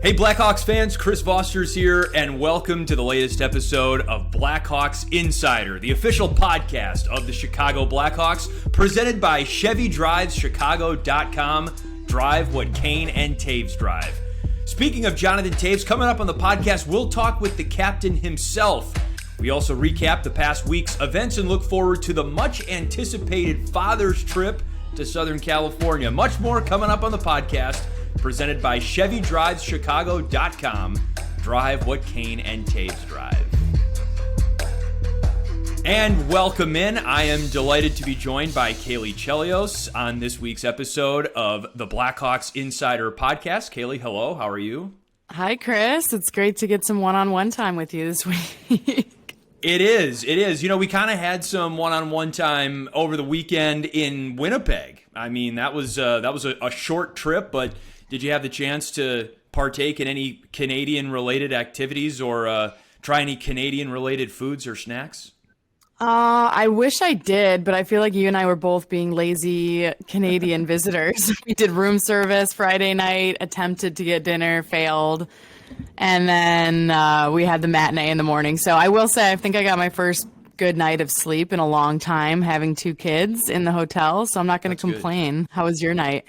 Hey Blackhawks fans, Chris Vosters here, and welcome to the latest episode of Blackhawks Insider, the official podcast of the Chicago Blackhawks, presented by ChevyDrivesChicago.com. Drive what Kane and Toews drive. Speaking of Jonathan Toews, coming up on the podcast, we'll talk with the captain himself. We also recap the past week's events and look forward to the much-anticipated Father's Trip to Southern California. Much more coming up on the podcast, presented by ChevyDrivesChicago.com. Drive what Kane and Toews drive. And welcome in. I am delighted to be joined by Caley Chelios on this week's episode of the Blackhawks Insider Podcast. Caley, hello. How are you? Hi, Chris. It's great to get some one-on-one time with you this week. It is. You know, we kind of had some one-on-one time over the weekend in Winnipeg. I mean, that was a short trip, but did you have the chance to partake in any Canadian-related activities or try any Canadian-related foods or snacks? I wish I did, but I feel like you and I were both being lazy Canadian visitors. We did room service Friday night, attempted to get dinner, failed, and then we had the matinee in the morning. So I will say I think I got my first good night of sleep in a long time, having two kids in the hotel, so I'm not going to complain. Good. How was your night?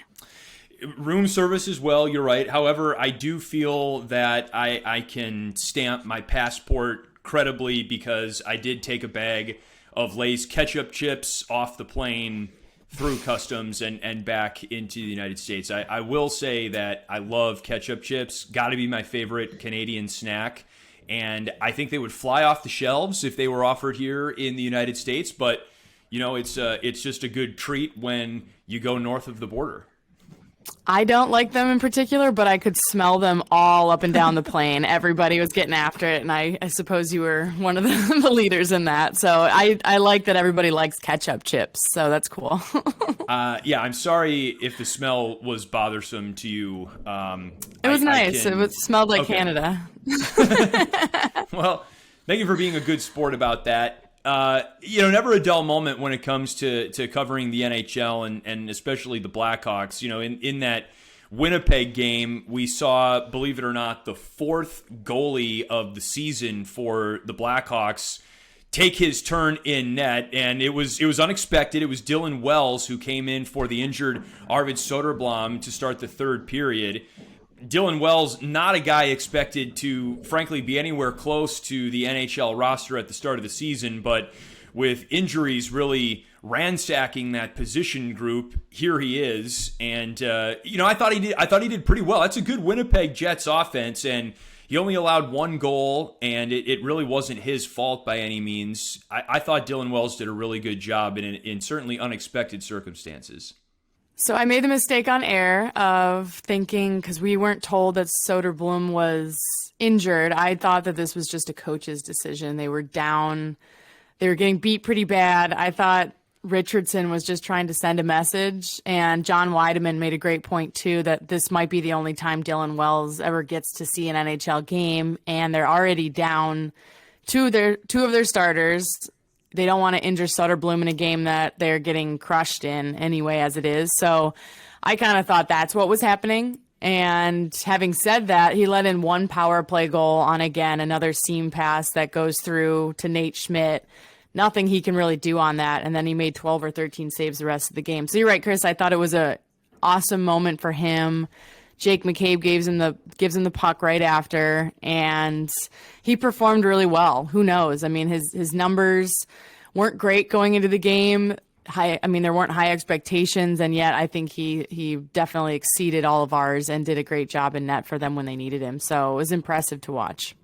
Room service as well, you're right. However, I do feel that I can stamp my passport credibly because I did take a bag of Lay's ketchup chips off the plane through customs and back into the United States. I will say that I love ketchup chips. Got to be my favorite Canadian snack. And I think they would fly off the shelves if they were offered here in the United States. But, you know, it's just a good treat when you go north of the border. I don't like them in particular, but I could smell them all up and down the plane. Everybody was getting after it, and I suppose you were one of the leaders in that. So I like that everybody likes ketchup chips, so that's cool. Yeah, I'm sorry if the smell was bothersome to you. It was nice. It smelled like Canada. Well, thank you for being a good sport about that. You know, never a dull moment when it comes to covering the NHL and especially the Blackhawks. You know, in that Winnipeg game, we saw, believe it or not, the fourth goalie of the season for the Blackhawks take his turn in net, and it was unexpected. It was Dylan Wells who came in for the injured Arvid Soderblom to start the third period. Dylan Wells, not a guy expected to, frankly, be anywhere close to the NHL roster at the start of the season, but with injuries really ransacking that position group, here he is. And you know, I thought he did pretty well. That's a good Winnipeg Jets offense, and he only allowed one goal, and it really wasn't his fault by any means. I thought Dylan Wells did a really good job in certainly unexpected circumstances. So I made the mistake on air of thinking, because we weren't told that Soderblom was injured, I thought that this was just a coach's decision. They were down. They were getting beat pretty bad. I thought Richardson was just trying to send a message. And John Weideman made a great point, too, that this might be the only time Dylan Wells ever gets to see an NHL game. And they're already down two of their starters. They don't want to injure Soderblom in a game that they're getting crushed in anyway as it is. So I kind of thought that's what was happening. And having said that, he let in one power play goal on, again, another seam pass that goes through to Nate Schmidt. Nothing he can really do on that. And then he made 12 or 13 saves the rest of the game. So you're right, Chris. I thought it was a awesome moment for him. Jake McCabe gives him the puck right after, and he performed really well. Who knows? I mean, his numbers weren't great going into the game. There weren't high expectations, and yet I think he definitely exceeded all of ours and did a great job in net for them when they needed him. So it was impressive to watch.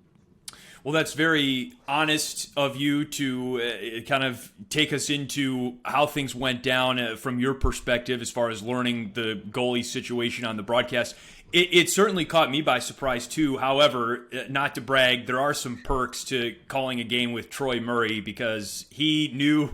Well, that's very honest of you to kind of take us into how things went down from your perspective as far as learning the goalie situation on the broadcast. It certainly caught me by surprise, too. However, not to brag, there are some perks to calling a game with Troy Murray because he knew,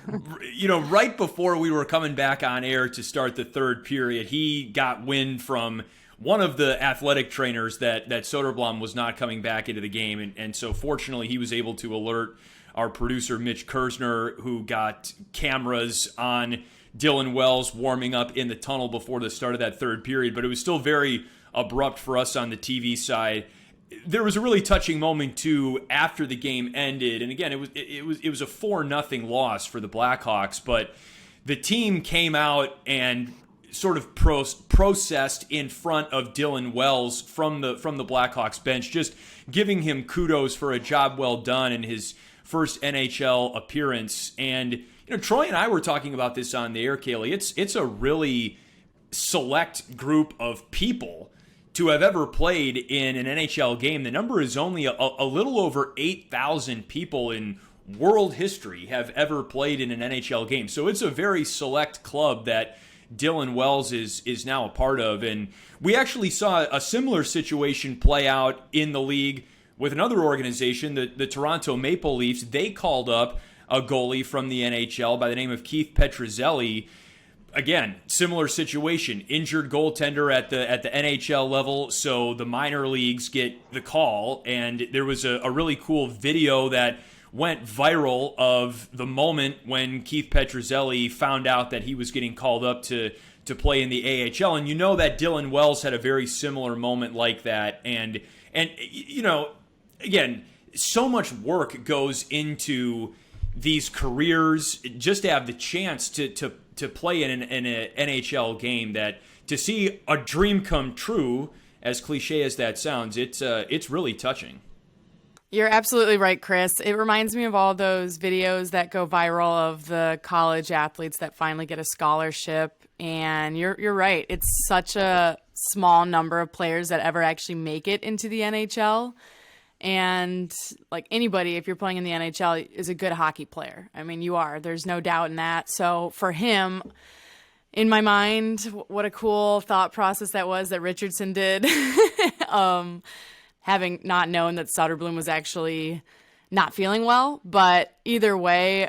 right before we were coming back on air to start the third period, he got wind from one of the athletic trainers that Soderblom was not coming back into the game. And so fortunately, he was able to alert our producer, Mitch Kersner, who got cameras on Dylan Wells warming up in the tunnel before the start of that third period. But it was still very abrupt for us on the TV side. There was a really touching moment too after the game ended, and again, it was a 4-0 loss for the Blackhawks, but the team came out and sort of processed in front of Dylan Wells from the Blackhawks bench, just giving him kudos for a job well done in his first NHL appearance. And Troy and I were talking about this on the air, Caley. It's a really select group of people to have ever played in an NHL game. The number is only a little over 8,000 people in world history have ever played in an NHL game. So it's a very select club that Dylan Wells is now a part of. And we actually saw a similar situation play out in the league with another organization, the Toronto Maple Leafs. They called up a goalie from the NHL by the name of Keith Petruzzelli. Again, similar situation, injured goaltender at the NHL level, so the minor leagues get the call. And there was a really cool video that went viral of the moment when Keith Petruzzelli found out that he was getting called up to play in the AHL. And that Dylan Wells had a very similar moment like that. And again, so much work goes into these careers just to have the chance to play in an NHL game, that to see a dream come true, as cliche as that sounds, it's really touching. You're absolutely right, Chris. It reminds me of all those videos that go viral of the college athletes that finally get a scholarship. And you're right. It's such a small number of players that ever actually make it into the NHL. And like anybody, if you're playing in the NHL, is a good hockey player. I mean, you are. There's no doubt in that. So for him, in my mind, what a cool thought process that was that Richardson did. Having not known that Soderblom was actually not feeling well. But either way,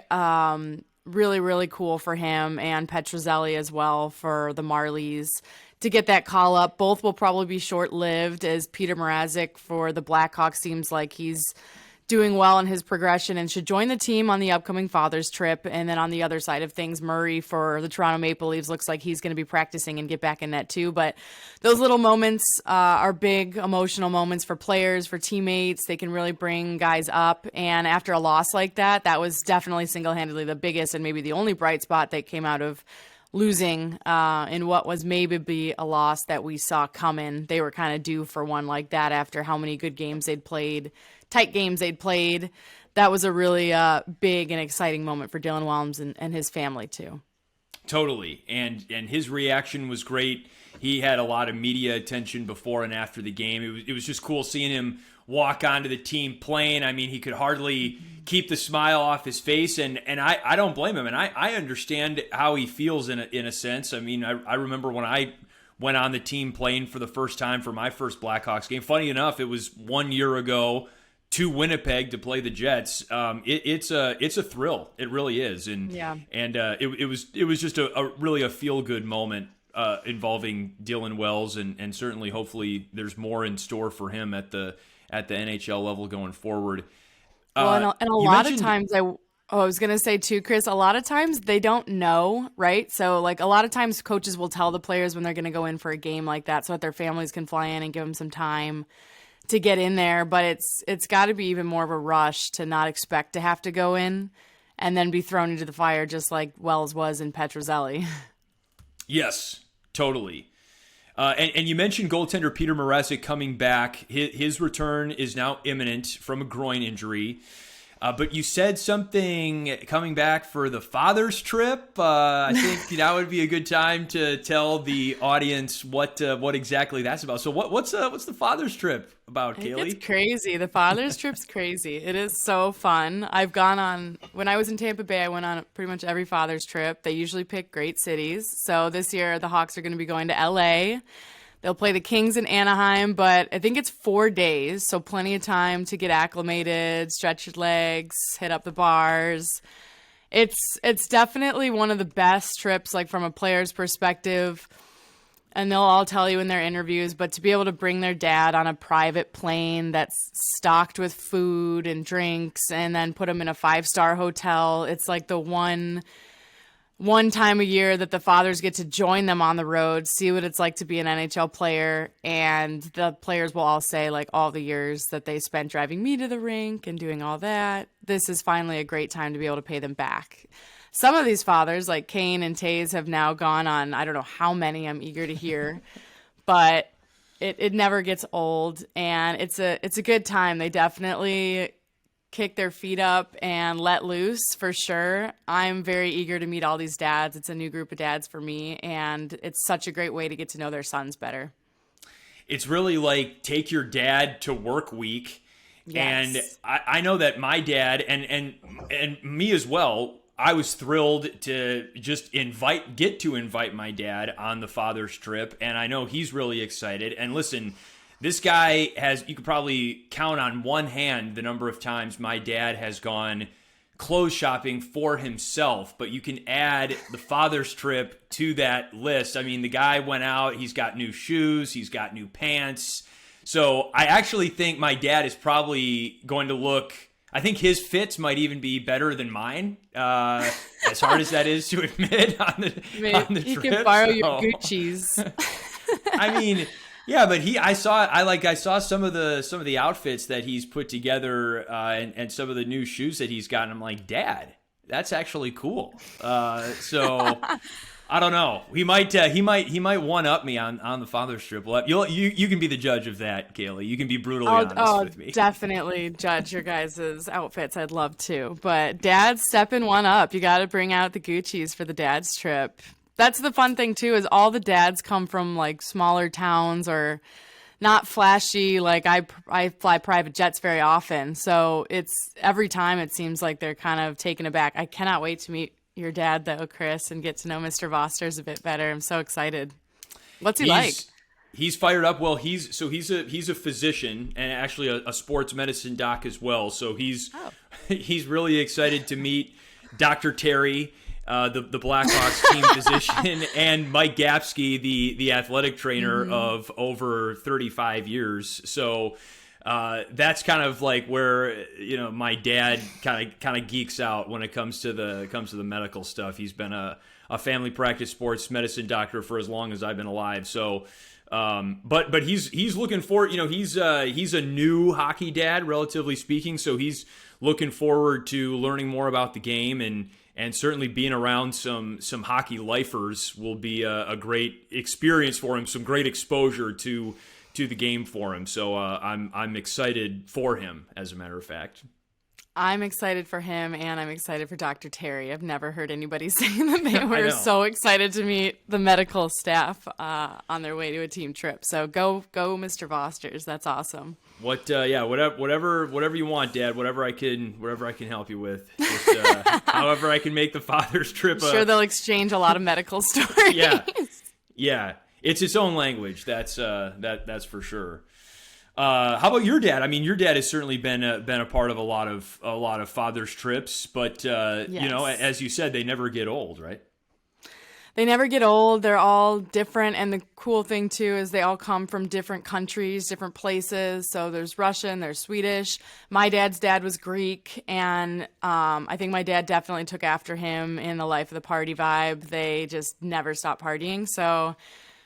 really, really cool for him and Petruzzelli as well for the Marlies to get that call up. Both will probably be short-lived, as Peter Mrazek for the Blackhawks seems like he's doing well in his progression and should join the team on the upcoming Father's trip. And then on the other side of things, Murray for the Toronto Maple Leafs looks like he's going to be practicing and get back in net too. But those little moments are big emotional moments for players, for teammates. They can really bring guys up. And after a loss like that, that was definitely single-handedly the biggest and maybe the only bright spot that came out of losing in what was maybe a loss that we saw coming. They were kind of due for one like that after how many good games they'd played, tight games they'd played. That was a really big and exciting moment for Dylan Wells and his family too. Totally. And his reaction was great. He had a lot of media attention before and after the game. It was just cool seeing him walk onto the team plane. I mean, he could hardly keep the smile off his face, and I don't blame him. And I understand how he feels in a sense. I mean, I remember when I went on the team plane for the first time for my first Blackhawks game. Funny enough, it was 1 year ago to Winnipeg to play the Jets. It's a thrill. It really is. And yeah. And it was just a really feel good moment involving Dylan Wells, and certainly hopefully there's more in store for him at the NHL level going forward. Well, and a lot of times I was going to say too, Chris, a lot of times they don't know, right? So like a lot of times coaches will tell the players when they're going to go in for a game like that so that their families can fly in and give them some time to get in there. But it's got to be even more of a rush to not expect to have to go in and then be thrown into the fire just like Wells was in Petruzzelli. Yes, totally. And you mentioned goaltender Peter Mrazek coming back. His return is now imminent from a groin injury. But you said something coming back for the Father's trip. I think that would be a good time to tell the audience what exactly that's about. So what's the Father's trip about, Caley? It's crazy. The Father's trip's crazy. It is so fun. I've gone on, when I was in Tampa Bay, I went on pretty much every Father's trip. They usually pick great cities. So this year the Hawks are going to be going to LA. They'll play the Kings in Anaheim, but I think it's 4 days, so plenty of time to get acclimated, stretch your legs, hit up the bars. It's definitely one of the best trips, like from a player's perspective, and they'll all tell you in their interviews, but to be able to bring their dad on a private plane that's stocked with food and drinks and then put him in a 5-star hotel, it's like the one one time a year that the fathers get to join them on the road, see what it's like to be an NHL player. And the players will all say, like, all the years that they spent driving me to the rink and doing all that, this is finally a great time to be able to pay them back. Some of these fathers, like Kane and Toews, have now gone on, I don't know how many, I'm eager to hear, but it never gets old, and it's a good time. They definitely kick their feet up and let loose for sure. I'm very eager to meet all these dads. It's a new group of dads for me, and it's such a great way to get to know their sons better. It's really like take your dad to work week. Yes. And I know that my dad and me as well, I was thrilled to just get to invite my dad on the father's trip, and I know he's really excited. And listen, this guy you could probably count on one hand the number of times my dad has gone clothes shopping for himself, but you can add the father's trip to that list. I mean, the guy went out, he's got new shoes, he's got new pants. So I actually think my dad is probably going to look, I think his fits might even be better than mine, as hard as that is to admit on the trip. You can borrow your Gucci's. I mean, yeah, but I saw some of the outfits that he's put together, and some of the new shoes that he's gotten. I'm like, Dad, that's actually cool. So I don't know. He might one up me on the father's trip. You can be the judge of that, Caley. You can be brutally honest with me. Definitely judge your guys' outfits. I'd love to. But Dad's stepping one up. You got to bring out the Gucci's for the dad's trip. That's the fun thing too, is all the dads come from like smaller towns or not flashy. Like I fly private jets very often. So it's every time it seems like they're kind of taken aback. I cannot wait to meet your dad though, Chris, and get to know Mr. Vosters a bit better. I'm so excited. What's he like? He's fired up. Well, he's a physician and actually a sports medicine doc as well. So he's really excited to meet Dr. Terry, the Blackhawks team physician, and Mike Gapsky, the athletic trainer of over 35 years. So that's kind of like where my dad kind of geeks out when it comes to the medical stuff. He's been a family practice sports medicine doctor for as long as I've been alive. So, but he's looking forward. He's a new hockey dad, relatively speaking. So he's looking forward to learning more about the game, and certainly being around some hockey lifers will be a great experience for him. Some great exposure to the game for him. So I'm excited for him, as a matter of fact. I'm excited for him, and I'm excited for Dr. Terry. I've never heard anody say that they were so excited to meet the medical staff on their way to a team trip. So go, Mr. Vosters. That's awesome. Whatever you want, Dad. Whatever I can help you with. Just, however I can make the father's trip. I'm sure they'll exchange a lot of medical stories. Yeah. It's its own language. That's for sure. How about your dad? I mean, your dad has certainly been a part of a lot of father's trips, but yes. As you said, they never get old, right? They never get old. They're all different, and the cool thing too is they all come from different countries, different places. So there's Russian, there's Swedish. My dad's dad was Greek, and I think my dad definitely took after him in the life of the party vibe. They just never stopped partying. So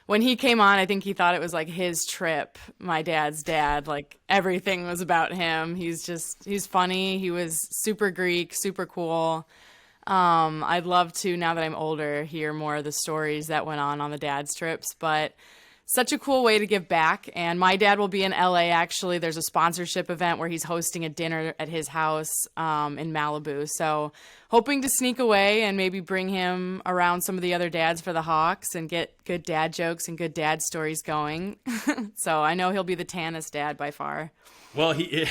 when he came on, I think he thought it was like his trip, my dad's dad. Like everything was about him. He's funny. He was super Greek, super cool. I'd love to, now that I'm older, hear more of the stories that went on the dad's trips, but such a cool way to give back. And my dad will be in LA, actually. There's a sponsorship event where he's hosting a dinner at his house in Malibu. So hoping to sneak away and maybe bring him around some of the other dads for the Hawks and get good dad jokes and good dad stories going. So I know he'll be the tannest dad by far. Well, he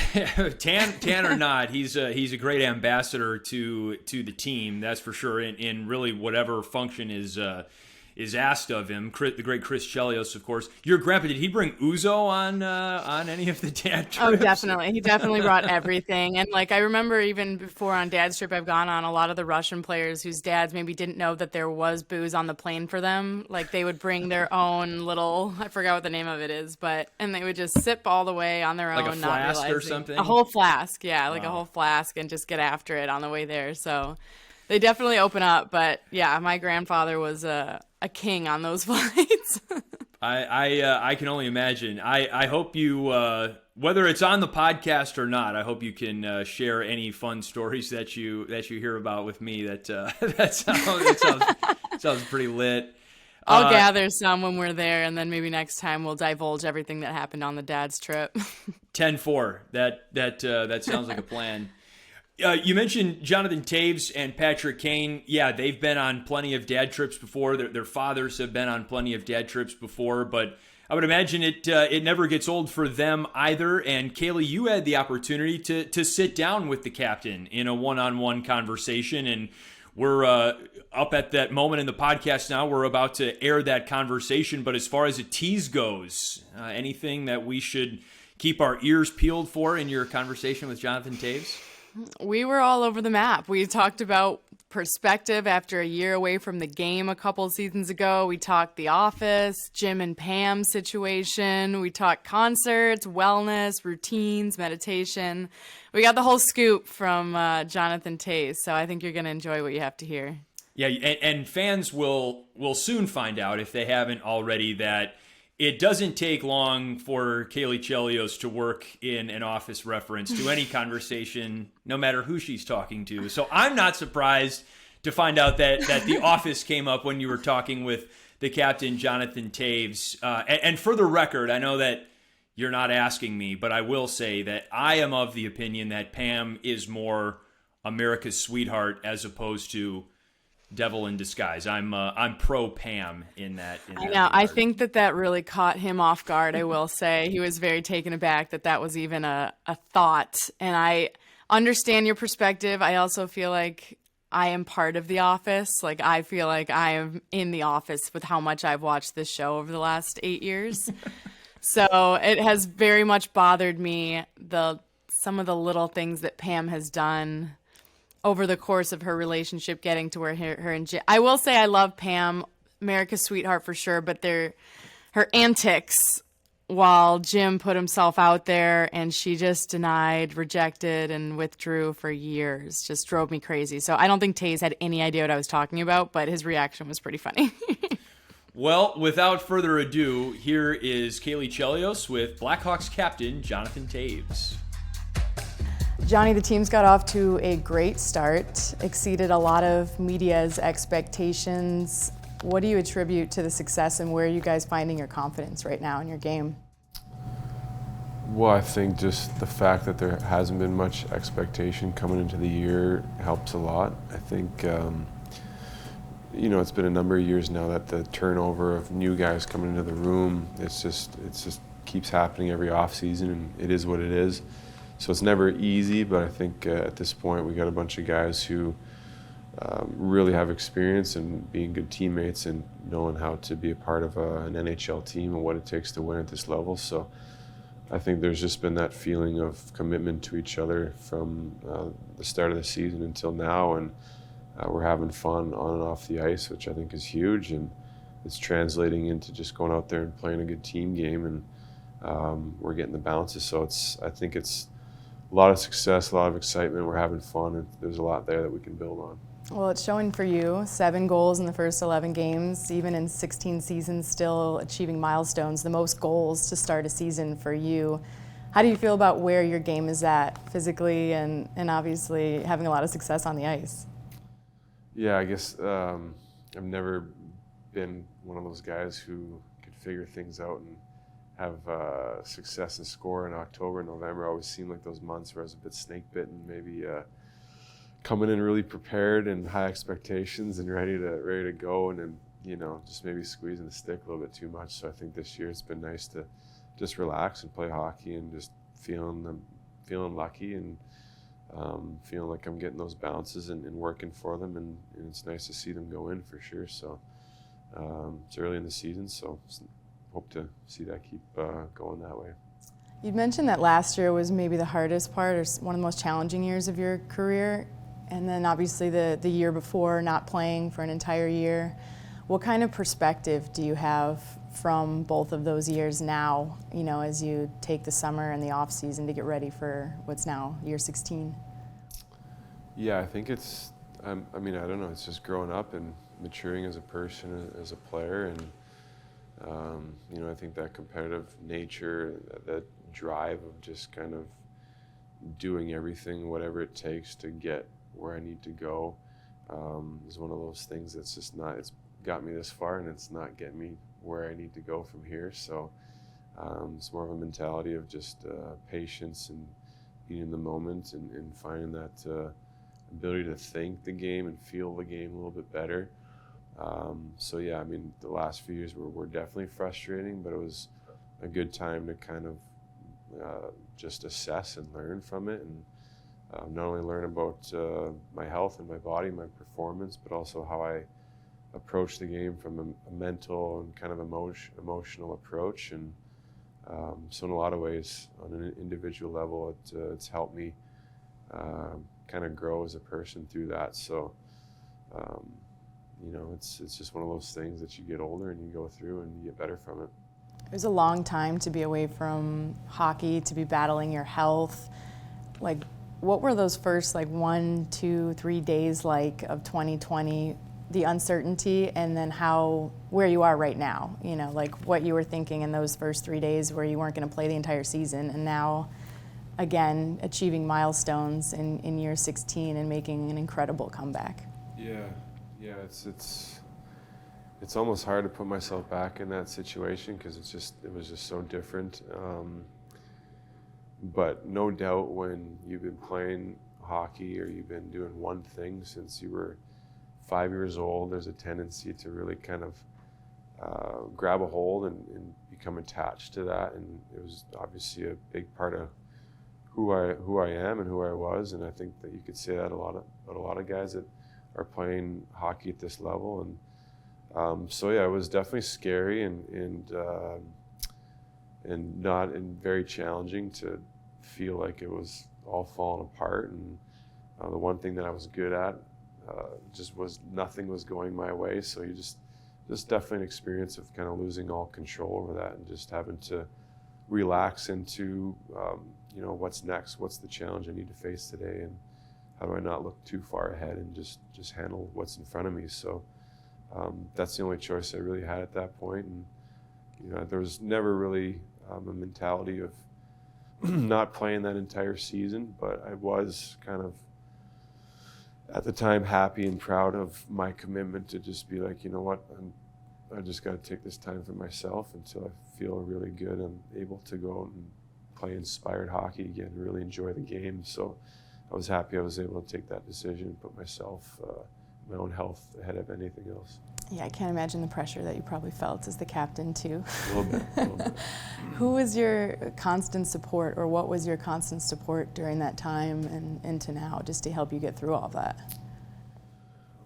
tan or not, he's a great ambassador to the team, that's for sure. In really whatever function is asked of him. The great Chris Chelios, of course. Your grandpa, did he bring Uzo on any of the dad trips? Oh, definitely. He definitely brought everything. And like I remember even before on dad's trip I've gone on, a lot of the Russian players whose dads maybe didn't know that there was booze on the plane for them. Like they would bring their own little, I forgot what the name of it is, and they would just sip all the way on their own. Like a flask or something? A whole flask, yeah, like a whole flask, and just get after it on the way there. So They definitely open up, but yeah, my grandfather was a king on those flights. I can only imagine. I hope you, whether it's on the podcast or not, I hope you can share any fun stories that you hear about with me. That sounds pretty lit. I'll gather some when we're there, and then maybe next time we'll divulge everything that happened on the dad's trip. 10-4. That sounds like a plan. You mentioned Jonathan Toews and Patrick Kane. Yeah, they've been on plenty of dad trips before. Their fathers have been on plenty of dad trips before, but I would imagine it never gets old for them either. And Caley, you had the opportunity to sit down with the captain in a one-on-one conversation, and we're up at that moment in the podcast now. We're about to air that conversation, but as far as a tease goes, anything that we should keep our ears peeled for in your conversation with Jonathan Toews? We were all over the map. We talked about perspective after a year away from the game a couple seasons ago. We talked The Office, Jim and Pam situation. We talked concerts, wellness, routines, meditation. We got the whole scoop from Jonathan Toews, so I think you're going to enjoy what you have to hear. Yeah, and fans will soon find out, if they haven't already, that it doesn't take long for Caley Chelios to work in an Office reference to any conversation, no matter who she's talking to. So I'm not surprised to find out that The Office came up when you were talking with the captain, Jonathan Toews. And for the record, I know that you're not asking me, but I will say that I am of the opinion that Pam is more America's sweetheart as opposed to devil in disguise. I'm pro Pam in that. I know. I think that really caught him off guard. I will say he was very taken aback that was even a thought. And I understand your perspective. I also feel like I am part of The Office. Like, I feel like I am in The Office with how much I've watched this show over the last 8 years. So it has very much bothered me, some of the little things that Pam has done over the course of her relationship, getting to where her and Jim. I will say I love Pam, America's sweetheart for sure, but her antics while Jim put himself out there and she just denied, rejected, and withdrew for years just drove me crazy. So I don't think Toews had any idea what I was talking about, but his reaction was pretty funny. Well, without further ado, here is Caley Chelios with Blackhawks captain Jonathan Toews. Johnny, the team's got off to a great start, exceeded a lot of media's expectations. What do you attribute to the success, and where are you guys finding your confidence right now in your game? Well, I think just the fact that there hasn't been much expectation coming into the year helps a lot. I think, it's been a number of years now that the turnover of new guys coming into the room, it's just keeps happening every off season, and it is what it is. So it's never easy, but I think at this point we got a bunch of guys who really have experience in being good teammates and knowing how to be a part of an NHL team and what it takes to win at this level. So I think there's just been that feeling of commitment to each other from the start of the season until now, and we're having fun on and off the ice, which I think is huge, and it's translating into just going out there and playing a good team game, and we're getting the bounces. So I think it's a lot of success, a lot of excitement. We're having fun, and there's a lot there that we can build on. Well, it's showing for you. 7 goals in the first 11 games, even in 16 seasons, still achieving milestones, the most goals to start a season for you. How do you feel about where your game is at physically and obviously having a lot of success on the ice? Yeah, I guess I've never been one of those guys who could figure things out and have success and score in October and November. Always seemed like those months where I was a bit snake bitten, maybe coming in really prepared and high expectations and ready to go, and then just maybe squeezing the stick a little bit too much. So I think this year it's been nice to just relax and play hockey and just feeling lucky and feeling like I'm getting those bounces and working for them, and it's nice to see them go in for sure. So it's early in the season, so hope to see that keep going that way. You mentioned that last year was maybe the hardest part, or one of the most challenging years of your career, and then obviously the year before, not playing for an entire year. What kind of perspective do you have from both of those years now, as you take the summer and the off season to get ready for what's now year 16? Yeah, I think I mean, I don't know. It's just growing up and maturing as a person, as a player, and you know, I think that competitive nature, that drive of just kind of doing everything, whatever it takes to get where I need to go, is one of those things that's just not. It's got me this far, and it's not getting me where I need to go from here. So it's more of a mentality of just patience and being in the moment and finding that ability to think the game and feel the game a little bit better. So yeah, I mean, the last few years were definitely frustrating, but it was a good time to kind of just assess and learn from it, and not only learn about my health and my body, my performance, but also how I approach the game from a mental and kind of emotional approach. And so in a lot of ways, on an individual level, it's helped me kind of grow as a person through that. So you know, it's just one of those things that you get older and you go through and you get better from it. It was a long time to be away from hockey, to be battling your health. Like, what were those first 1, 2, 3 days like of 2020, the uncertainty, and then where you are right now, you know, like what you were thinking in those first 3 days where you weren't going to play the entire season, and now again achieving milestones in year 16 and making an incredible comeback. Yeah, it's almost hard to put myself back in that situation because it was just so different. But no doubt, when you've been playing hockey or you've been doing one thing since you were 5 years old, there's a tendency to really kind of grab a hold and become attached to that. And it was obviously a big part of who I am and who I was. And I think that you could say that about a lot of guys that are playing hockey at this level. And so yeah, it was definitely scary and very challenging to feel like it was all falling apart. And the one thing that I was good at just was nothing was going my way. So you just definitely an experience of kind of losing all control over that and just having to relax into you know, what's next, what's the challenge I need to face today, and how do I not look too far ahead and just handle what's in front of me. So that's the only choice I really had at that point. And you know, there was never really a mentality of not playing that entire season, but I was kind of at the time happy and proud of my commitment to just be like, you know what, I just got to take this time for myself until I feel really good. I'm able to go out and play inspired hockey again and really enjoy the game. So I was happy I was able to take that decision and put myself, my own health ahead of anything else. Yeah, I can't imagine the pressure that you probably felt as the captain too. A little bit. Who was your constant support, or what was your constant support during that time and into now, just to help you get through all of that?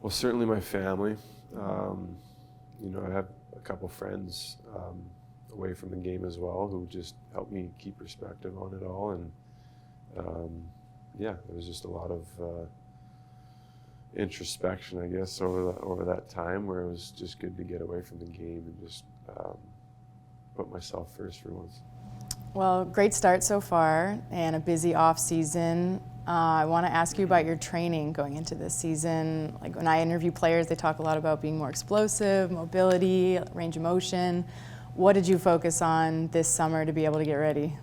Well, certainly my family. You know, I have a couple friends away from the game as well who just helped me keep perspective on it all. And yeah, there was just a lot of introspection, I guess, over that time, where it was just good to get away from the game and just put myself first for once. Well, great start so far and a busy off season. I want to ask you about your training going into this season. Like, when I interview players, they talk a lot about being more explosive, mobility, range of motion. What did you focus on this summer to be able to get ready?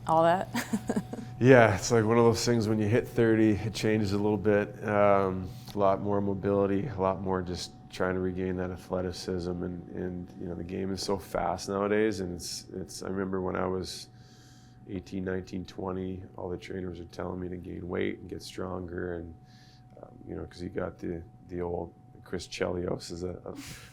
All that? Yeah, it's like one of those things when you hit 30, it changes a little bit. A lot more mobility, a lot more just trying to regain that athleticism. And you know, the game is so fast nowadays. And it's I remember when I was 18, 19, 20, all the trainers are telling me to gain weight and get stronger. And, you know, because you got the old Chris Chelios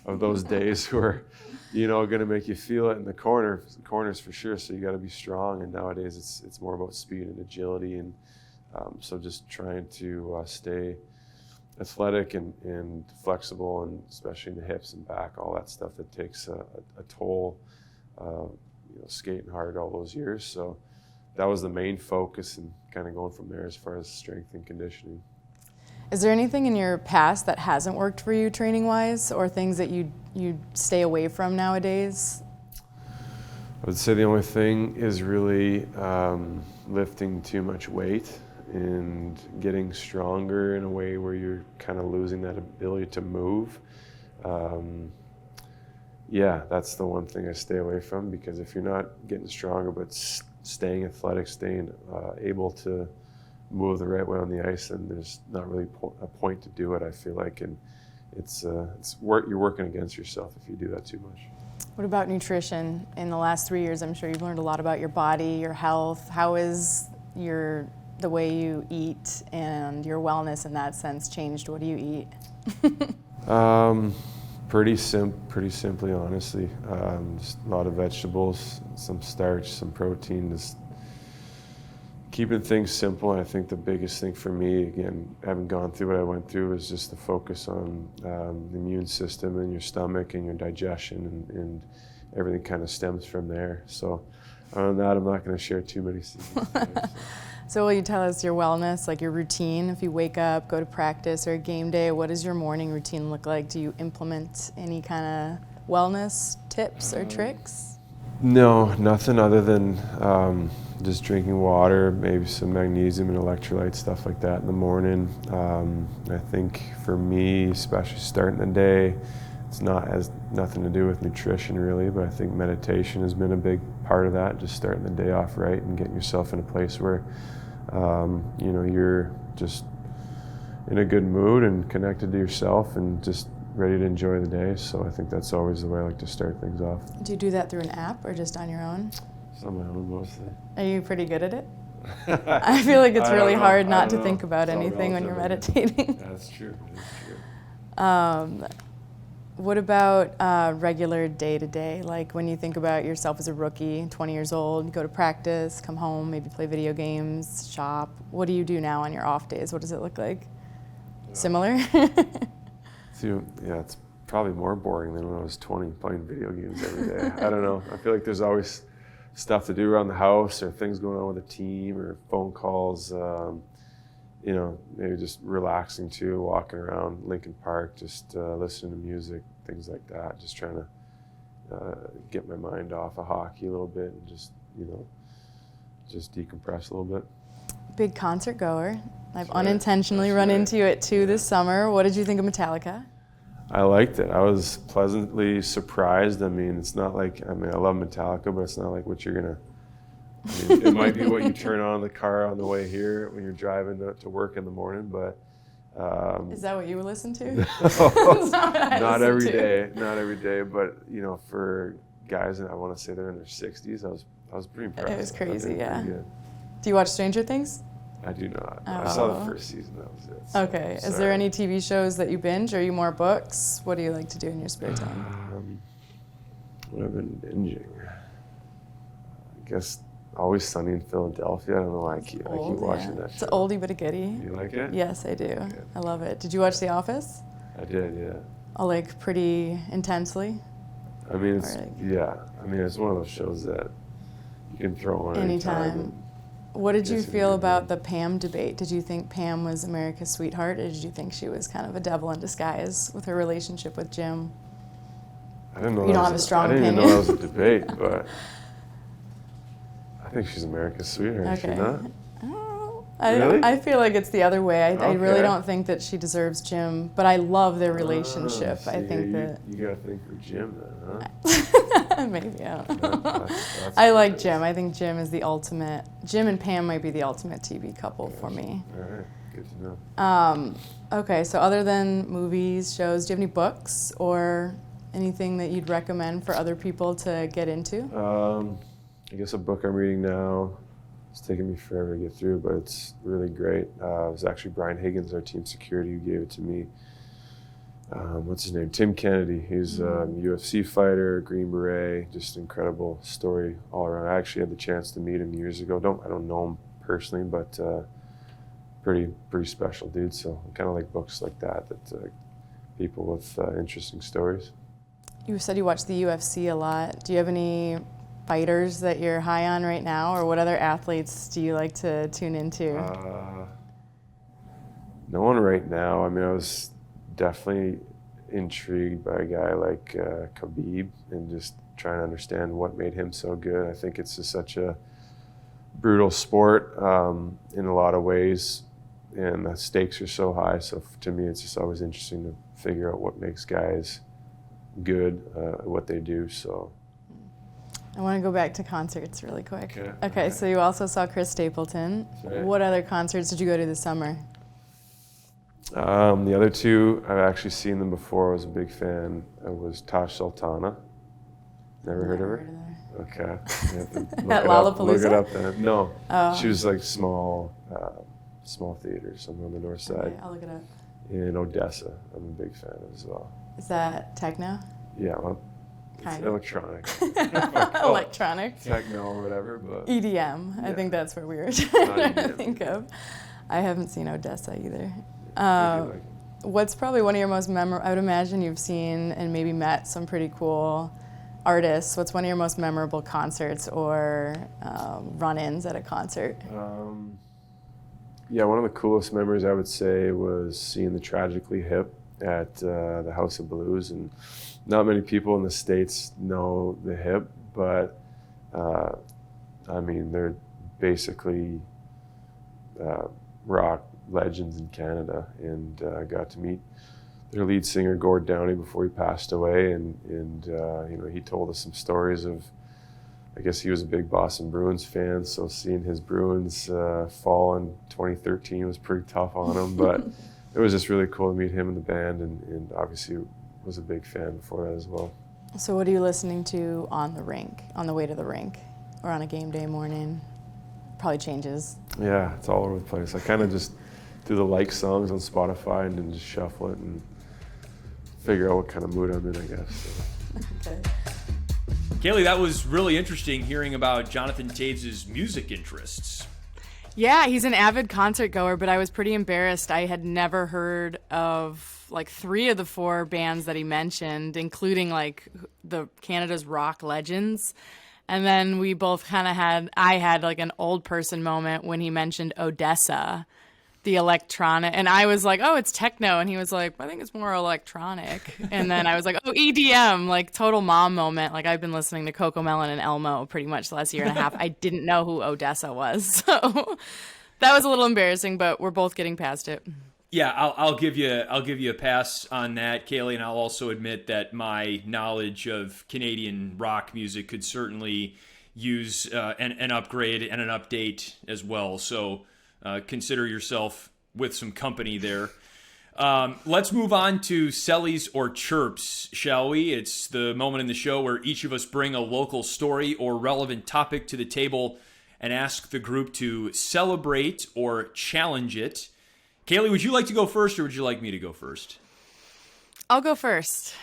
of those days who are, you know, going to make you feel it in the corners for sure. So you got to be strong. And nowadays it's more about speed and agility. And so just trying to stay athletic and flexible, and especially in the hips and back, all that stuff that takes a toll, you know, skating hard all those years. So that was the main focus, and kind of going from there as far as strength and conditioning. Is there anything in your past that hasn't worked for you training-wise, or things that you stay away from nowadays? I would say the only thing is really lifting too much weight and getting stronger in a way where you're kind of losing that ability to move. Yeah, that's the one thing I stay away from, because if you're not getting stronger but staying athletic, staying able to move the right way on the ice, then there's not really a point to do it, I feel like. And it's you're working against yourself if you do that too much. What about nutrition? In the last 3 years, I'm sure you've learned a lot about your body, your health. How is the way you eat and your wellness in that sense changed? What do you eat? Pretty simply, honestly. Just a lot of vegetables, some starch, some protein, just keeping things simple. And I think the biggest thing for me, again, having gone through what I went through, is just the focus on the immune system and your stomach and your digestion, and everything kind of stems from there. So other than that, I'm not going to share too many secrets. So will you tell us your wellness, like your routine? If you wake up, go to practice or a game day, what does your morning routine look like? Do you implement any kind of wellness tips or tricks? No, nothing other than just drinking water, maybe some magnesium and electrolytes, stuff like that in the morning. I think for me, especially starting the day, has nothing to do with nutrition really, but I think meditation has been a big part of that, just starting the day off right and getting yourself in a place where you're just in a good mood and connected to yourself and just ready to enjoy the day. So I think that's always the way I like to start things off. Do you do that through an app or just on your own? It's on my own mostly. Are you pretty good at it? I feel like it's really hard not to think about anything when you're meditating. That's true. That's true. What about regular day-to-day? Like when you think about yourself as a rookie, 20 years old, go to practice, come home, maybe play video games, shop. What do you do now on your off days? What does it look like? Similar? Yeah, it's probably more boring than when I was 20 playing video games every day. I don't know. I feel like there's always stuff to do around the house, or things going on with the team, or phone calls. Maybe just relaxing too, walking around Lincoln Park, just listening to music, things like that. Just trying to get my mind off of hockey a little bit and just decompress a little bit. Big concert goer. I've unintentionally run into you at 2 this summer. What did you think of Metallica? I liked it. I was pleasantly surprised. I mean, it's not like, I love Metallica, but it's not like what you're going to, it might be what you turn on in the car on the way here when you're driving to work in the morning, but... Is that what you listen to? Not every day, but, for guys, and I want to say they're in their 60s, I was pretty impressed. It was crazy, yeah. Do you watch Stranger Things? I do not. I saw the first season, that was it. So okay. Is there any TV shows that you binge, or are you more books? What do you like to do in your spare time? What I've been binging? I guess Always Sunny in Philadelphia. I don't know why I keep watching that show. It's an oldie but a goodie. You like it? Yes, I do. Good. I love it. Did you watch The Office? I did, yeah. Oh, pretty intensely? It's one of those shows that you can throw on anytime. What did you feel about the Pam debate? Did you think Pam was America's sweetheart, or did you think she was kind of a devil in disguise with her relationship with Jim? I didn't know. You don't have a strong opinion? I didn't even know that was a debate, but I think she's America's sweetheart. Okay. Is she not? Really? I feel like it's the other way. I really don't think that she deserves Jim, but I love their relationship. I think that you gotta think for Jim then, huh? Maybe, I don't know. That's I like Jim. I think Jim is the ultimate. Jim and Pam might be the ultimate TV couple for me. All right, good to know. Okay, so other than movies, shows, do you have any books or anything that you'd recommend for other people to get into? I guess a book I'm reading now. It's taken me forever to get through, but it's really great. It was actually Brian Higgins, our team security, who gave it to me. What's his name? Tim Kennedy. He's a UFC fighter, Green Beret, just incredible story all around. I actually had the chance to meet him years ago. I don't know him personally, but pretty special dude. So I kind of like books like that people with interesting stories. You said you watch the UFC a lot. Do you have any fighters that you're high on right now, or what other athletes do you like to tune into? No one right now. I was definitely intrigued by a guy like Khabib, and just trying to understand what made him so good. I think it's just such a brutal sport in a lot of ways, and the stakes are so high. So to me, it's just always interesting to figure out what makes guys good at what they do. So I want to go back to concerts really quick. Okay, Right. so you also saw Chris Stapleton. Right. What other concerts did you go to this summer? The other two, I've actually seen them before. I was a big fan. It was Tash Sultana. Never heard of her? Okay. You have to look At it up. Lollapalooza? Look it up then. No. Oh. She was like small theater somewhere on the north side. Okay, I'll look it up. In Odessa, I'm a big fan of as well. Is that techno? Yeah, well, it's Kind of. electronic. Electronic? Techno or whatever, but EDM. I Yeah. think that's what we were trying to EDM. think of. I haven't seen Odessa either. we do like What's probably one of your most memorable, I would imagine you've seen and maybe met some pretty cool artists. What's one of your most memorable concerts or run-ins at a concert? Yeah, one of the coolest memories I would say was seeing the Tragically Hip at the House of Blues, and not many people in the States know the Hip, but I mean they're basically rock legends in Canada, and I got to meet their lead singer Gord Downey before he passed away, and you know, he told us some stories of, I guess he was a big Boston Bruins fan, so seeing his Bruins fall in 2013 was pretty tough on him, but it was just really cool to meet him in the band, and obviously was a big fan before that as well. So what are you listening to on the rink, on the way to the rink, or on a game day morning? Probably changes. Yeah, it's all over the place. I kind of just do the like songs on Spotify and then just shuffle it and figure out what kind of mood I'm in, I guess. So. Okay. Caley, that was really interesting hearing about Jonathan Toews' music interests. Yeah, he's an avid concert goer, but I was pretty embarrassed. I had never heard of like 3 of the 4 bands that he mentioned, including like the Canada's rock legends. And then we both kind of I had like an old person moment when he mentioned Odessa, the electronic, and I was like, oh, it's techno. And he was like, I think it's more electronic. And then I was like, oh, EDM, like total mom moment. Like I've been listening to Coco Melon and Elmo pretty much the last year and a half. I didn't know who Odessa was. So that was a little embarrassing, but we're both getting past it. Yeah, I'll give you a pass on that, Caley, and I'll also admit that my knowledge of Canadian rock music could certainly use an upgrade and an update as well. So consider yourself with some company there. Let's move on to Sellies or Chirps, shall we? It's the moment in the show where each of us bring a local story or relevant topic to the table and ask the group to celebrate or challenge it. Caley, would you like to go first, or would you like me to go first? I'll go first.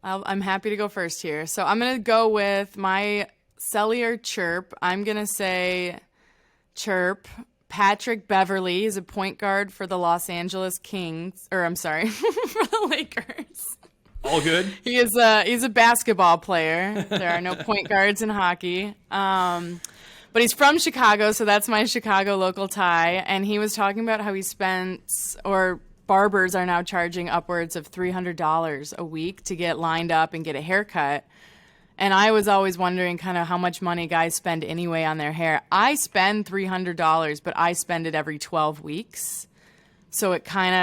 I'm happy to go first here. So I'm going to go with my Selly or Chirp. I'm going to say Chirp. Patrick Beverley is a point guard for the Los Angeles Kings, or I'm sorry, for the Lakers. All good? He's a basketball player. There are no point guards in hockey. But he's from Chicago, so that's my Chicago local tie. And he was talking about how he spent, or barbers are now charging upwards of $300 a week to get lined up and get a haircut. And I was always wondering kind of how much money guys spend anyway on their hair. I spend $300, but I spend it every 12 weeks. So it kind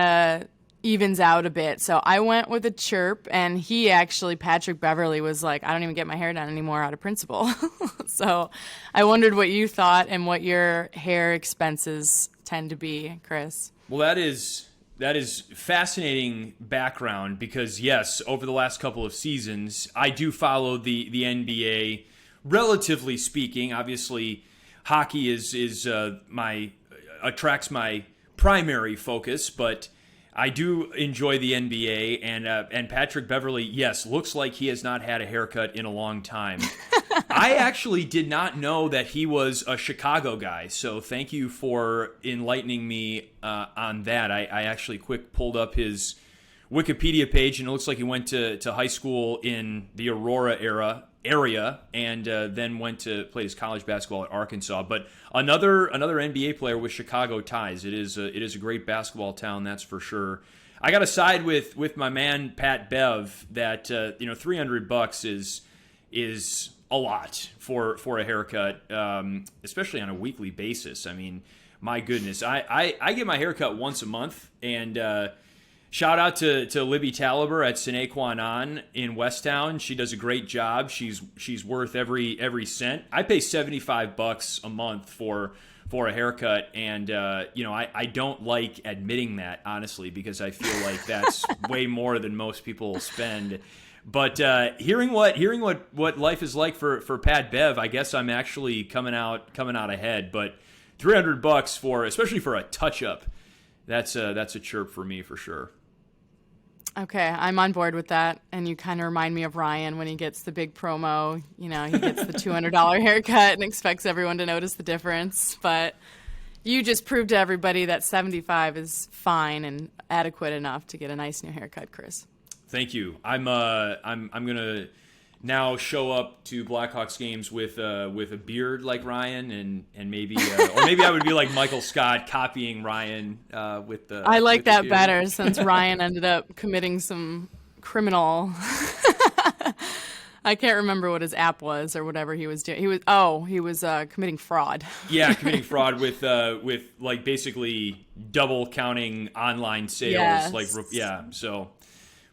of evens out a bit. So I went with a Chirp, and he actually, Patrick Beverley, was like, I don't even get my hair done anymore out of principle. So I wondered what you thought and what your hair expenses tend to be, Chris. Well, that is fascinating background because, yes, over the last couple of seasons, I do follow the NBA, relatively speaking. Obviously, hockey is attracts my primary focus, but I do enjoy the NBA, and Patrick Beverley, yes, looks like he has not had a haircut in a long time. I actually did not know that he was a Chicago guy, so thank you for enlightening me on that. I actually pulled up his Wikipedia page, and it looks like he went to high school in the Aurora area, and then went to play his college basketball at Arkansas. But another NBA player with Chicago ties. It is a great basketball town, that's for sure. I got to side with my man Pat Bev that $300 is a lot for a haircut, especially on a weekly basis. I mean, my goodness, I get my haircut once a month, and shout out to Libby Taliber at Sinequanon in Westtown. She does a great job. She's worth every cent. I pay $75 a month for a haircut, and I don't like admitting that, honestly, because I feel like that's way more than most people spend. But hearing what life is like for Pat Bev, I guess I'm actually coming out ahead. But $300 especially for a touch up, that's a chirp for me for sure. Okay, I'm on board with that. And you kind of remind me of Ryan when he gets the big promo. He gets the $200 haircut and expects everyone to notice the difference. But you just proved to everybody that $75 is fine and adequate enough to get a nice new haircut, Chris. Thank you. I'm gonna now show up to Blackhawks games with a beard like Ryan, and maybe or maybe I would be like Michael Scott copying Ryan with the. I like with the that beard. better since Ryan ended up committing some criminal. I can't remember what his app was or whatever he was doing. He was committing fraud. Yeah, committing fraud with like basically double counting online sales. Yes. So.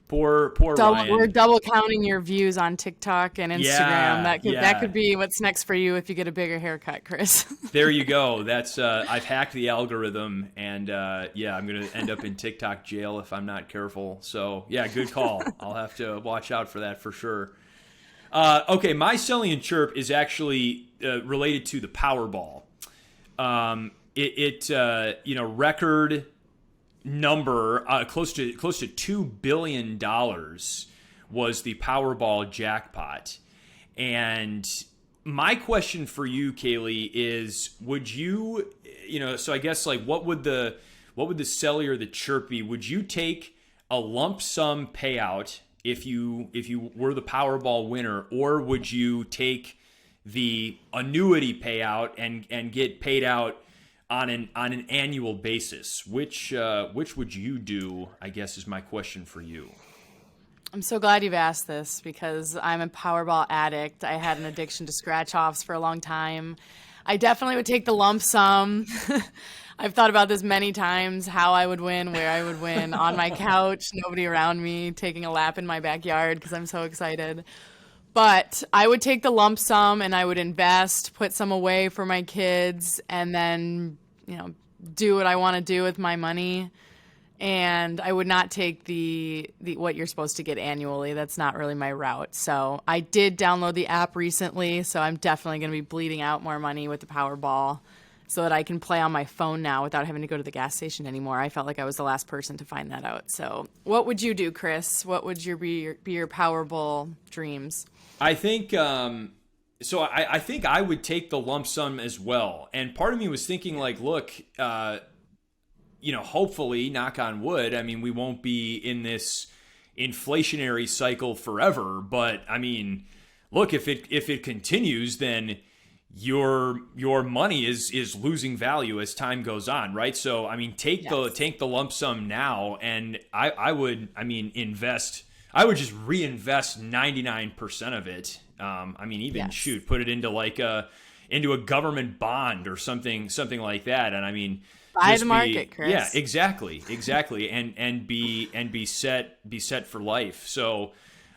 Poor Ryan. We're double counting your views on TikTok and Instagram. Yeah, that could be what's next for you if you get a bigger haircut, Chris. There you go. That's I've hacked the algorithm, and I'm gonna end up in TikTok jail if I'm not careful. So yeah, good call. I'll have to watch out for that for sure. Okay, my Selling chirp is actually related to the Powerball. Record number close to $2 billion was the Powerball jackpot. And my question for you, Caley, is would you so I guess like what would the Selly or the chirp be? Would you take a lump sum payout if you were the Powerball winner, or would you take the annuity payout and get paid out on an annual basis? Which would you do, I guess, is my question for you. I'm so glad you've asked this because I'm a Powerball addict. I had an addiction to scratch-offs for a long time. I definitely would take the lump sum. I've thought about this many times, how I would win, where I would win, on my couch, nobody around me, taking a lap in my backyard because I'm so excited. But I would take the lump sum and I would invest, put some away for my kids, and then, do what I want to do with my money. And I would not take the what you're supposed to get annually. That's not really my route. So I did download the app recently, so I'm definitely going to be bleeding out more money with the Powerball so that I can play on my phone now without having to go to the gas station anymore. I felt like I was the last person to find that out. So what would you do, Chris? What would be your Powerball dreams? I think I think I would take the lump sum as well. And part of me was thinking like, look, hopefully, knock on wood, I mean, we won't be in this inflationary cycle forever. But I mean, look, if it continues, then your money is losing value as time goes on, right? So I mean, take the lump sum now, and I would invest. I would just reinvest 99% of it. Put it into into a government bond or something like that. And I mean, buy the market, Chris. Yeah, exactly, and be set for life. So,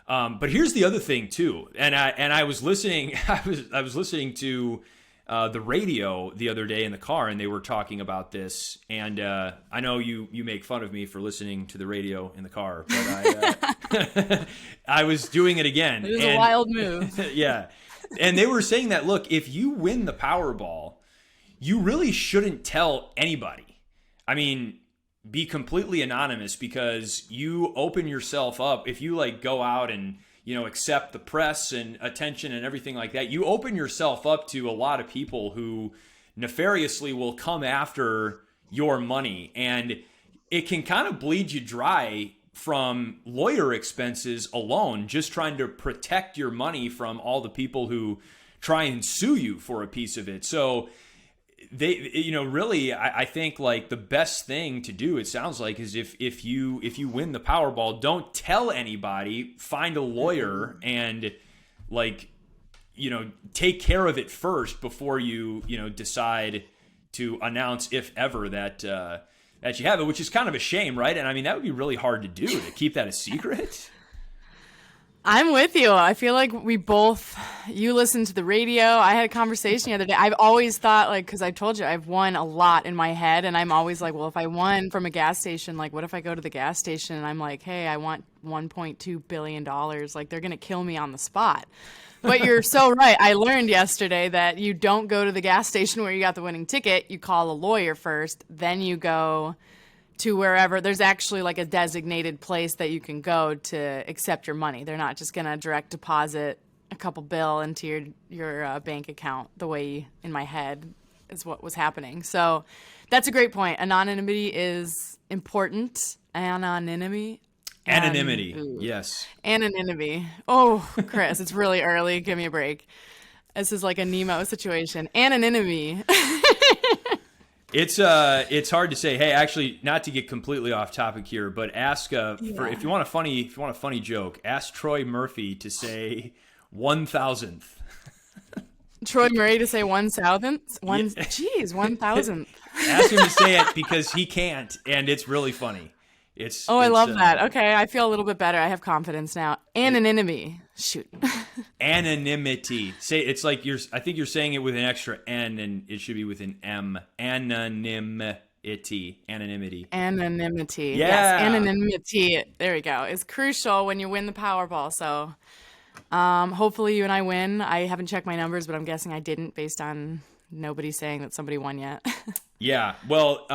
but here's the other thing too. And I was listening. I was listening to the radio the other day in the car, and they were talking about this. And I know you make fun of me for listening to the radio in the car, but I was doing it again. It was a wild move. Yeah. And they were saying that, look, if you win the Powerball, you really shouldn't tell anybody. I mean, be completely anonymous, because you open yourself up. If you go out and accept the press and attention and everything like that, you open yourself up to a lot of people who nefariously will come after your money, and it can kind of bleed you dry from lawyer expenses alone, just trying to protect your money from all the people who try and sue you for a piece of it. So they, really, I think the best thing to do, it sounds like, is if you win the Powerball, don't tell anybody, find a lawyer and take care of it first before you decide to announce, if ever, that you have it, which is kind of a shame, right? And I mean, that would be really hard to do, to keep that a secret. I'm with you. I feel like you listened to the radio. I had a conversation the other day. I've always thought, because I told you, I've won a lot in my head. And I'm always like, well, if I won from a gas station, what if I go to the gas station and I'm like, hey, I want $1.2 billion. They're going to kill me on the spot. But you're so right. I learned yesterday that you don't go to the gas station where you got the winning ticket. You call a lawyer first. Then you go to wherever. There's actually a designated place that you can go to accept your money. They're not just going to direct deposit a couple bill into your bank account the way in my head is what was happening. So that's a great point. Anonymity is important. Anonymity. Yes. Anonymity. Oh, Chris, it's really early. Give me a break. This is like a Nemo situation. Anonymity. It's hard to say. Hey, actually, not to get completely off topic here, but ask if you want a funny joke, ask Troy Murphy to say 1,000th. Troy Murray to say 1,000th? 1,000th. Ask him to say it because he can't, and it's really funny. I love that. Okay, I feel a little bit better. I have confidence now. Anonymity. Shoot. Anonymity. Say it's like I think you're saying it with an extra N, and it should be with an M. Anonymity. Anonymity. Yeah. Yes, anonymity. There we go. It's crucial when you win the Powerball. So, hopefully you and I win. I haven't checked my numbers, but I'm guessing I didn't, based on nobody saying that somebody won yet. Yeah. Well,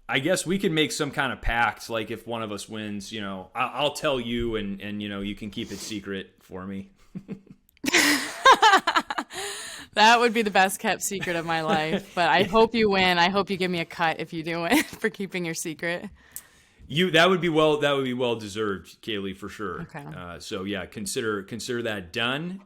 I guess we can make some kind of pact, if one of us wins, I'll tell you and you can keep it secret for me. That would be the best kept secret of my life, but I hope you win. I hope you give me a cut if you do win for keeping your secret. That would be well deserved, Kaylee, for sure. Okay. So yeah, consider that done.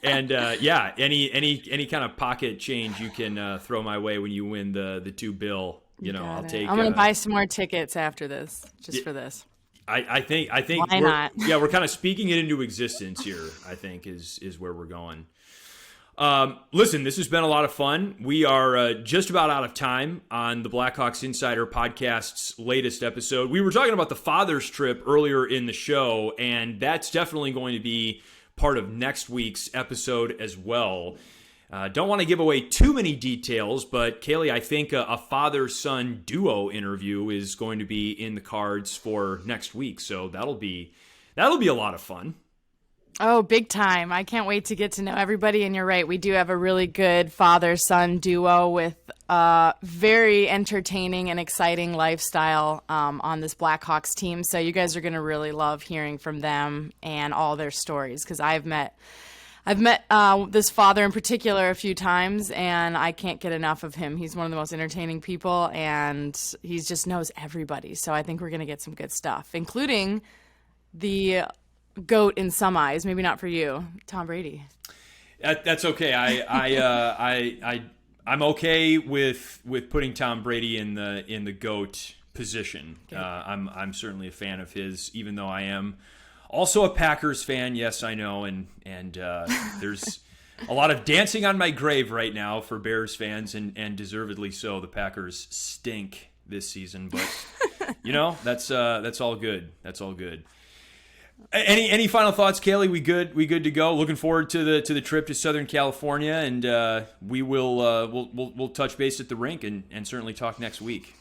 And any kind of pocket change you can throw my way when you win the $2 billion, I'll take. I'm gonna buy some more tickets after this, just for this. I think why not? Yeah, we're kind of speaking it into existence here. I think is where we're going. Listen, this has been a lot of fun. We are just about out of time on the Blackhawks Insider Podcast's latest episode. We were talking about the Father's Trip earlier in the show, and that's definitely going to be part of next week's episode as well. Don't want to give away too many details, but Kaylee, I think a father-son duo interview is going to be in the cards for next week, so that'll be a lot of fun. Oh, big time. I can't wait to get to know everybody. And you're right, we do have a really good father-son duo with very entertaining and exciting lifestyle on this Blackhawks team. So you guys are going to really love hearing from them and all their stories, because I've met this father in particular a few times, and I can't get enough of him. He's one of the most entertaining people, and he just knows everybody. So I think we're going to get some good stuff, including the GOAT in some eyes, maybe not for you, Tom Brady. That's okay. I'm okay with putting Tom Brady in the GOAT position. I'm certainly a fan of his, even though I am also a Packers fan. Yes, I know, and there's a lot of dancing on my grave right now for Bears fans, and deservedly so. The Packers stink this season, but that's all good. That's all good. Any final thoughts, Kaylee? We good to go? Looking forward to the trip to Southern California, and we'll touch base at the rink and certainly talk next week.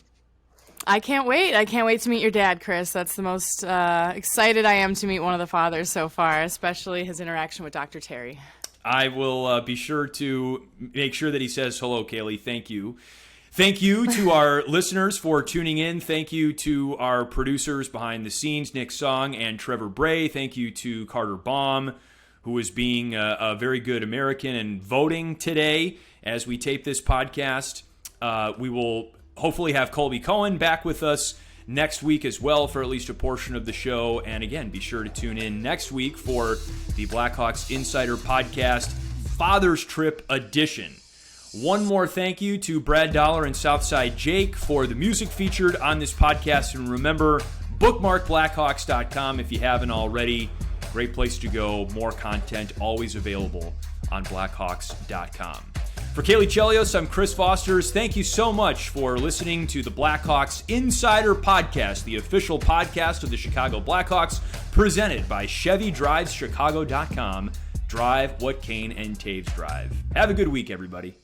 I can't wait. I can't wait to meet your dad, Chris. That's the most excited I am to meet one of the fathers so far, especially his interaction with Dr. Terry. I will be sure to make sure that he says hello, Kaylee. Thank you. Thank you to our listeners for tuning in. Thank you to our producers behind the scenes, Nick Song and Trevor Bray. Thank you to Carter Baum, who is being a very good American and voting today as we tape this podcast. We will hopefully have Colby Cohen back with us next week as well for at least a portion of the show. And again, be sure to tune in next week for the Blackhawks Insider Podcast Father's Trip Edition. One more thank you to Brad Dollar and Southside Jake for the music featured on this podcast. And remember, bookmark Blackhawks.com if you haven't already. Great place to go. More content always available on Blackhawks.com. For Caley Chelios, I'm Chris Vosters. Thank you so much for listening to the Blackhawks Insider Podcast, the official podcast of the Chicago Blackhawks, presented by ChevyDrivesChicago.com. Drive what Kane and Toews drive. Have a good week, everybody.